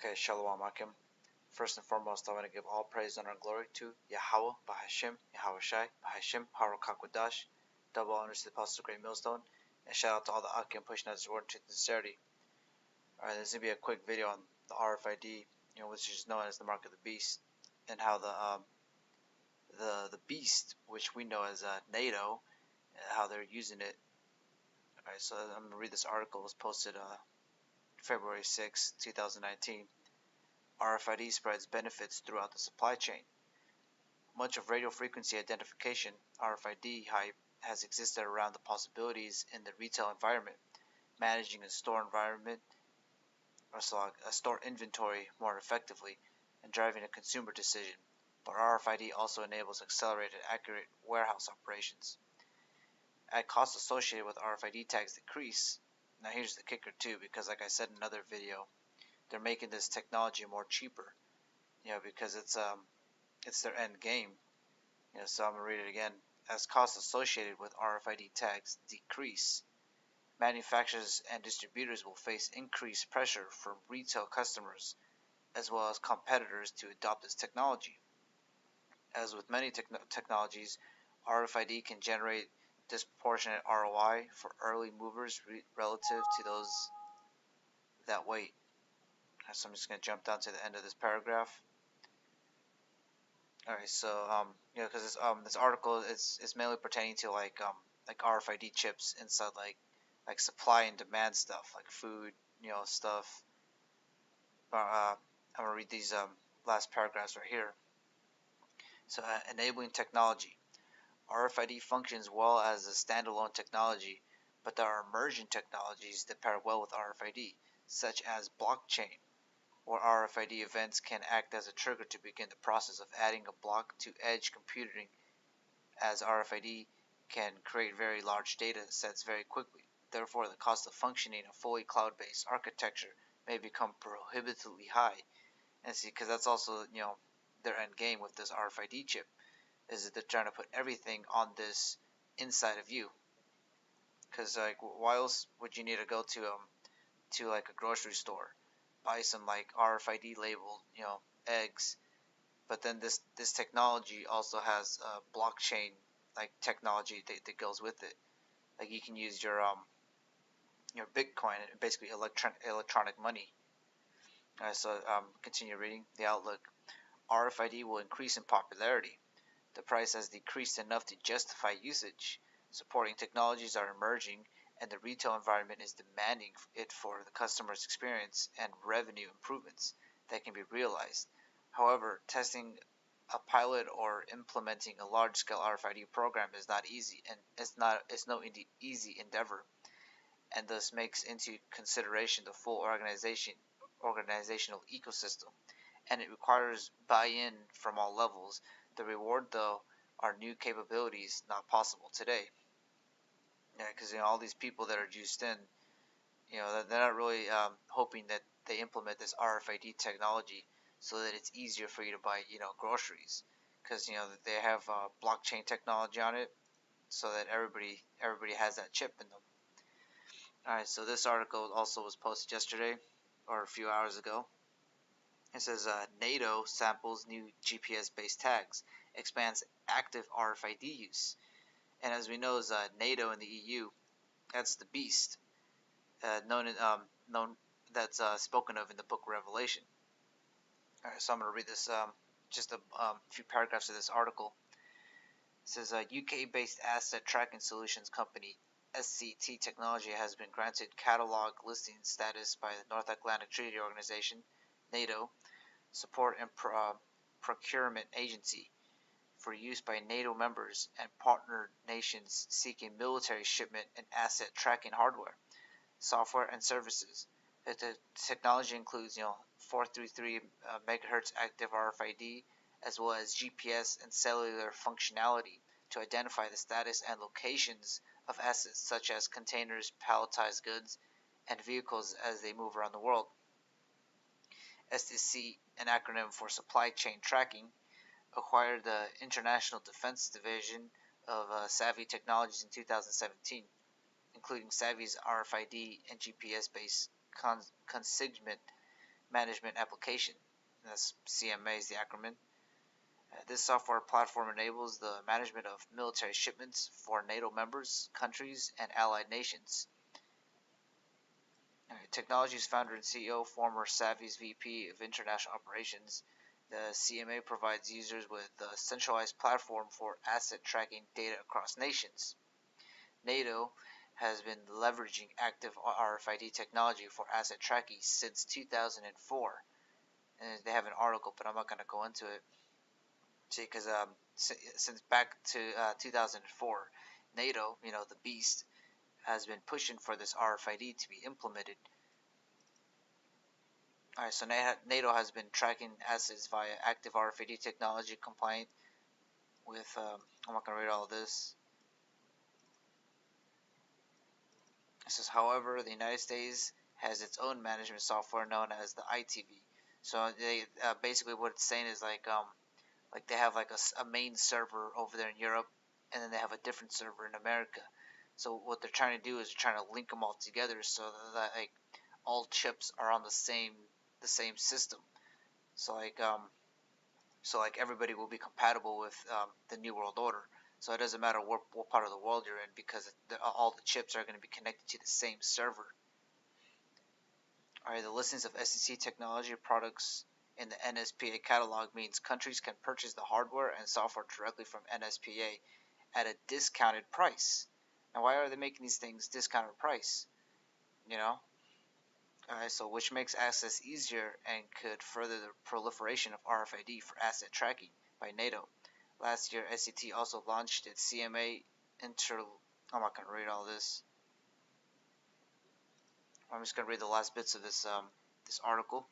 Okay, Shalom Akim. First and foremost, I want to give all praise, honor, and glory to Yahweh, Bahashim, Yahweh Shai, Bahashim, Harukakwadash, double honors to the Apostle of the Great Millstone, and shout out to all the Akim pushing out his word to sincerity. Alright, this is going to be a quick video on the RFID, which is known as the Mark of the Beast, and how the beast, which we know as NATO, how they're using it. Alright, so I'm going to read this article. It was posted February 6, 2019. RFID spreads benefits throughout the supply chain. Much of radio frequency identification (RFID) hype has existed around the possibilities in the retail environment, managing a store environment or a store inventory more effectively, and driving a consumer decision. But RFID also enables accelerated, accurate warehouse operations. At costs associated with RFID tags decrease. Now here's the kicker too, because like I said in another video, they're making this technology more cheaper, because it's their end game. So I'm gonna read it again. As costs associated with RFID tags decrease, manufacturers and distributors will face increased pressure from retail customers as well as competitors to adopt this technology. As with many technologies, RFID can generate disproportionate ROI for early movers relative to those that wait. So I'm just going to jump down to the end of this paragraph. Alright, so because this article is mainly pertaining to like RFID chips inside like supply and demand stuff, like food, stuff. I'm gonna read these last paragraphs right here. So enabling technology. RFID functions well as a standalone technology, but there are emerging technologies that pair well with RFID, such as blockchain, where RFID events can act as a trigger to begin the process of adding a block to edge computing, as RFID can create very large data sets very quickly. Therefore, the cost of functioning a fully cloud-based architecture may become prohibitively high. And see, because that's also, their end game with this RFID chip, is that they're trying to put everything on this inside of you. Because like, why else would you need to go to like a grocery store, buy some like RFID labeled, eggs, but then this technology also has blockchain like technology that goes with it. Like you can use your Bitcoin, basically electronic money. Alright, so continue reading the outlook. RFID will increase in popularity. The price has decreased enough to justify usage. Supporting technologies are emerging, and the retail environment is demanding it for the customer's experience and revenue improvements that can be realized. However, testing a pilot or implementing a large-scale RFID program is not easy, and it's no easy endeavor, and thus makes into consideration the full organizational ecosystem, and it requires buy-in from all levels. The reward, though, are new capabilities not possible today. Because all these people that are juiced in, they're not really hoping that they implement this RFID technology so that it's easier for you to buy, groceries, because they have blockchain technology on it, so that everybody has that chip in them. All right, so this article also was posted yesterday or a few hours ago. It says NATO samples new GPS-based tags, expands active RFID use. And as we know, is NATO in the EU, that's the beast, known that's spoken of in the book of Revelation. All right, so I'm going to read this, just a few paragraphs of this article. It says UK-based asset tracking solutions company SCT Technology has been granted catalog listing status by the North Atlantic Treaty Organization, NATO, Support and Procurement Agency, for use by NATO members and partner nations seeking military shipment and asset tracking hardware, software, and services. The technology includes, 433 megahertz active RFID, as well as GPS and cellular functionality to identify the status and locations of assets such as containers, palletized goods, and vehicles as they move around the world. STC, an acronym for Supply Chain Tracking, acquired the International Defense Division of Savvy Technologies in 2017, including Savvy's RFID and GPS-based consignment management application. That's CMA is the acronym. This software platform enables the management of military shipments for NATO members, countries, and allied nations. Technology's founder and CEO, former Savvy's VP of International Operations, the CMA provides users with a centralized platform for asset tracking data across nations. NATO has been leveraging active RFID technology for asset tracking since 2004. And they have an article, but I'm not going to go into it. See, because since back to 2004, NATO, the beast, has been pushing for this RFID to be implemented. All right, so NATO has been tracking assets via active RFID technology compliant with. I'm not going to read all of this. It says, however, the United States has its own management software known as the ITV. So they basically what it's saying is like they have like a main server over there in Europe, and then they have a different server in America. So what they're trying to do is they're trying to link them all together so that like all chips are on the same system. So like everybody will be compatible with the New World Order. So it doesn't matter what part of the world you're in, because all the chips are going to be connected to the same server. Alright, the listings of SEC technology products in the NSPA catalog means countries can purchase the hardware and software directly from NSPA at a discounted price. Now, why are they making these things discounted price? Alright, so which makes access easier and could further the proliferation of RFID for asset tracking by NATO. Last year, SET also launched its CMA I'm not going to read all this. I'm just going to read the last bits of this article.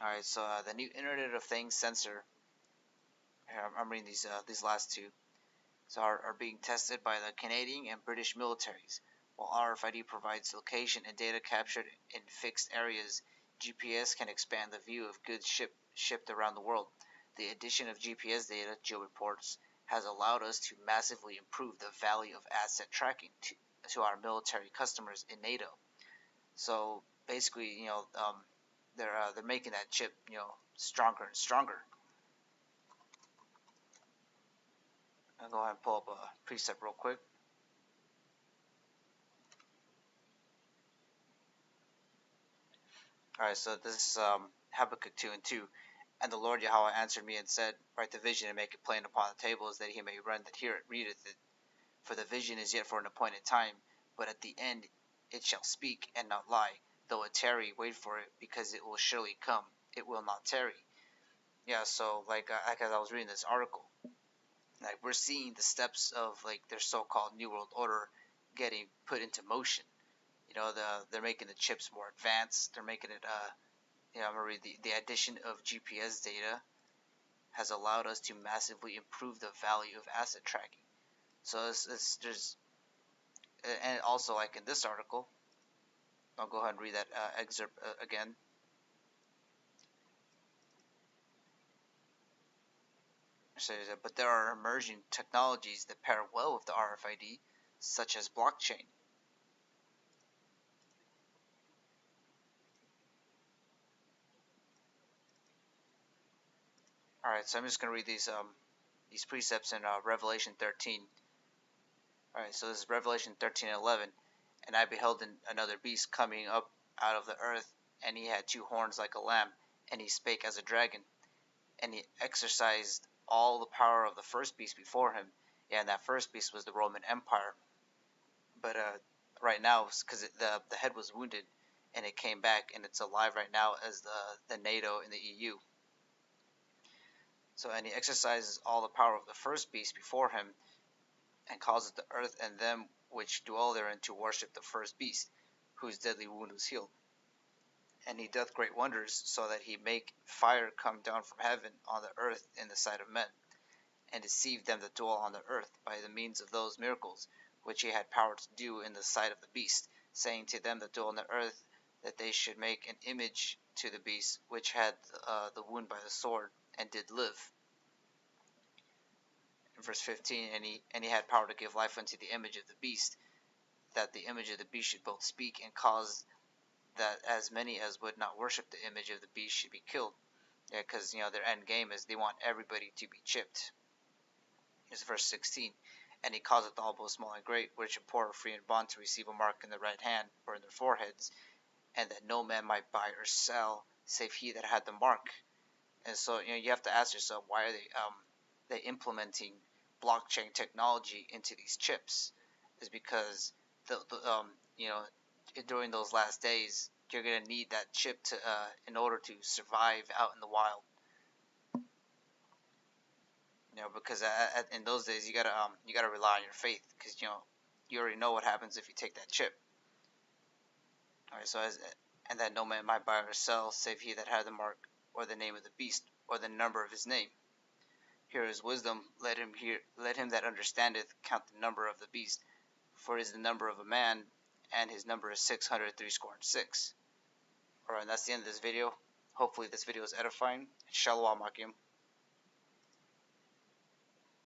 Alright, so the new Internet of Things sensor, here I'm reading these last two, so are being tested by the Canadian and British militaries. While RFID provides location and data captured in fixed areas, GPS can expand the view of goods shipped around the world. The addition of GPS data, Joe reports, has allowed us to massively improve the value of asset tracking to our military customers in NATO. So basically, they're making that chip, stronger and stronger. I'll go ahead and pull up a precept real quick. Alright, so this is Habakkuk 2 and 2. And the Lord Yahweh answered me and said, write the vision and make it plain upon the tables, that he may run that hear it, readeth it. For the vision is yet for an appointed time, but at the end it shall speak and not lie. Though it tarry, wait for it, because it will surely come. It will not tarry. Yeah, so like as I was reading this article, like we're seeing the steps of like their so-called New World Order getting put into motion. They're making the chips more advanced. They're making it I'm gonna read the addition of GPS data has allowed us to massively improve the value of asset tracking. So there's and also like in this article, I'll go ahead and read that excerpt again. It says, but there are emerging technologies that pair well with the RFID, such as blockchain. All right, so I'm just gonna read these precepts in Revelation 13. All right, so this is Revelation 13:11, and I beheld another beast coming up out of the earth, and he had two horns like a lamb, and he spake as a dragon, and he exercised all the power of the first beast before him. Yeah, and that first beast was the Roman Empire. But right now, because the head was wounded, and it came back, and it's alive right now as the NATO and the EU. So, and he exercises all the power of the first beast before him, and causes the earth and them which dwell therein to worship the first beast, whose deadly wound was healed. And he doth great wonders, so that he make fire come down from heaven on the earth in the sight of men, and deceive them that dwell on the earth by the means of those miracles which he had power to do in the sight of the beast, saying to them that dwell on the earth that they should make an image to the beast which had the wound by the sword, and did live. In verse 15, and he had power to give life unto the image of the beast, that the image of the beast should both speak and cause that as many as would not worship the image of the beast should be killed. Yeah, because their end game is they want everybody to be chipped. Here's verse 16. And he causeth all, both small and great, rich and poor, free and bond, to receive a mark in the right hand or in their foreheads, and that no man might buy or sell save he that had the mark. And so you have to ask yourself, why are they implementing blockchain technology into these chips? Is because during those last days you're gonna need that chip to in order to survive out in the wild. Because in those days you gotta rely on your faith, because you already know what happens if you take that chip. All right, and that no man might buy or sell save he that had the mark or the name of the beast or the number of his name. Here is wisdom. Let him that understandeth count the number of the beast, for it is the number of a man, and his number is 666. Alright, and that's the end of this video. Hopefully this video is edifying. Shalom Akim.